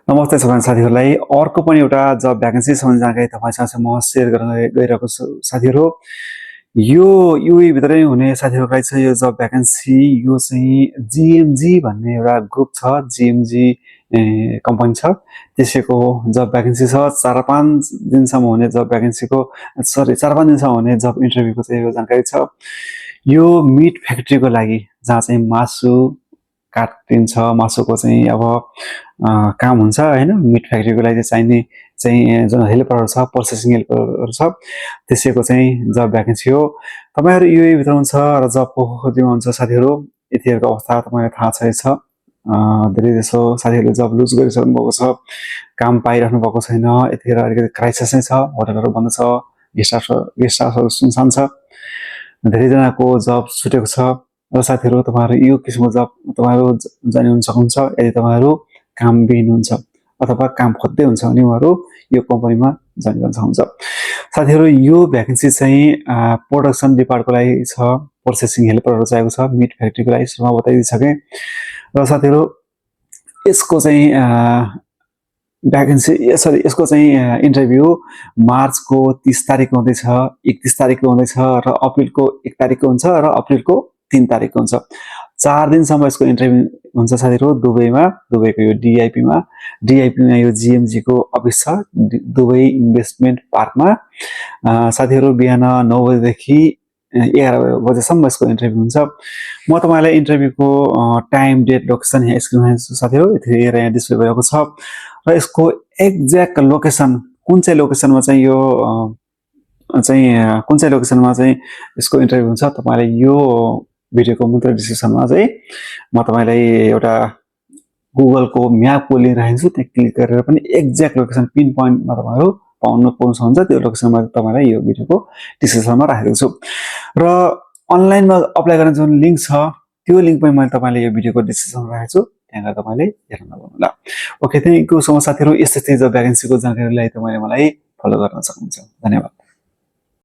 नमस्ते सबै साथीहरूलाई अर्को पनि एउटा जब भ्याकेन्सी सम्बन्धी जानकारी तपाईँसँग म सेयर गर्न गइरहेको छु साथीहरू। यो युए भित्रै हुने साथीहरूलाई चाहिँ यो जब भ्याकेन्सी यो चाहिँ जिएमजी भन्ने एउटा ग्रुप छ, जिएमजी कम्पनी छ, त्यसैको जब भ्याकेन्सी छ। 4-5 दिनसम्म हुने जब भ्याकेन्सीको 4-5 दिनसम्म हुने जब इन्टरभ्यूको चाहिँ यो जानकारी छ। यो मिट फ्याक्ट्रीको लागि जहाँ चाहिँ मासु काटिन्छ, मासुको चाहिँ अब काम हुन्छ हैन। मिट फ्याक्ट्रीको लागि चाहिने चाहिँ जुन हेल्परहरू छ, प्रोसेसिङ हेल्परहरू छ, त्यसैको चाहिँ जब भ्याकेन्सी हो। तपाईहरु युए भित्र हुन्छ र जबको खोजीमा हुन्छ साथीहरू। यतिहरुको अवस्था तपाईलाई थाहा छैछ। धेरै जसो साथीहरूले जब लुज गरिसक्नु भएको छ, काम पाइराख्नु भएको छैन। यतिखेर अलिकति क्राइसिस नै छ, होटलहरू बन्द छ, गेस्ट हाउसहरू सुनसान छ, धेरैजनाको जब छुटेको छ। र साथीहरू तपाईहरु यो किसिमको जब तपाईहरु जान सक्नुहुन्छ। यदि तपाईहरु कामबिन हुन्छ अथवा काम खोज्दै हुन्छ भने उहाँहरू यो कम्पनीमा जोइन गर्न सक्नुहुन्छ। साथीहरू यो भ्याकेन्सी चाहिँ प्रोडक्सन डिपार्टको लागि छ, प्रोसेसिङ हेल्परहरू चाहिएको छ, मिट फ्याक्ट्रीको लागि सुरुमा बताइदिसके। र साथीहरू यसको चाहिँ भ्याकेन्सी यसको चाहिँ इन्टरभ्यू मार्चको 30 तारिकको हुँदैछ, 31 तारिकको हुँदैछ र अप्रिलको 1 तारिकको हुन्छ र अप्रिलको 3 तारिकको हुन्छ। 4 दिनसम्म यसको इन्टरभ्यू हुन्छ साथीहरू। दुबईको यो डिआइपीमा यो जिएमजी को अफिस छ, दुबई इन्भेस्टमेन्ट पार्कमा। साथीहरू बिहान 9 बजेदेखि 11 बजेसम्म यसको इन्टरभ्यू हुन्छ। म तपाईलाई इन्टरभ्यूको टाइम, डेट, लोकेसन यहाँ स्क्रिनमा हेर्छु साथीहरू। यतिखेर यहाँ डिस्प्ले भएको छ र यसको एक्ज्याक्ट लोकेसन कुन चाहिँ लोकेसनमा चाहिँ यो कुन चाहिँ लोकेसनमा चाहिँ यसको इन्टरभ्यू हुन्छ तपाईलाई यो भिडियोको मुद्रा डिस्क्रिप्सनमा चाहिँ म तपाईलाई एउटा गुगलको म्यापको लिंक राखेको छु। त्यहाँ क्लिक गरेर पनि एक्ज्याक्ट लोकेसन पिन पोइन्टमा तपाईहरु पाउन सक्नुहुन्छ। त्यो लोकेसनमा तपाईलाई यो भिडियोको डिस्क्रिप्सनमा राखेको छु। र अनलाइनमा अप्लाई गर्ने जुन लिंक छ त्यो लिंक पनि मैले तपाईलाई यो भिडियोको डिस्क्रिप्सनमा राखेको छु। त्यहाँ गएर तपाईले हेर्न नभुल्नुहोला। Okay, thank you so much साथीहरु। यस्तै जब भ्याकेन्सीको जानकारीलाई तपाईले मलाई फलो गर्न सक्नुहुन्छ। धन्यवाद।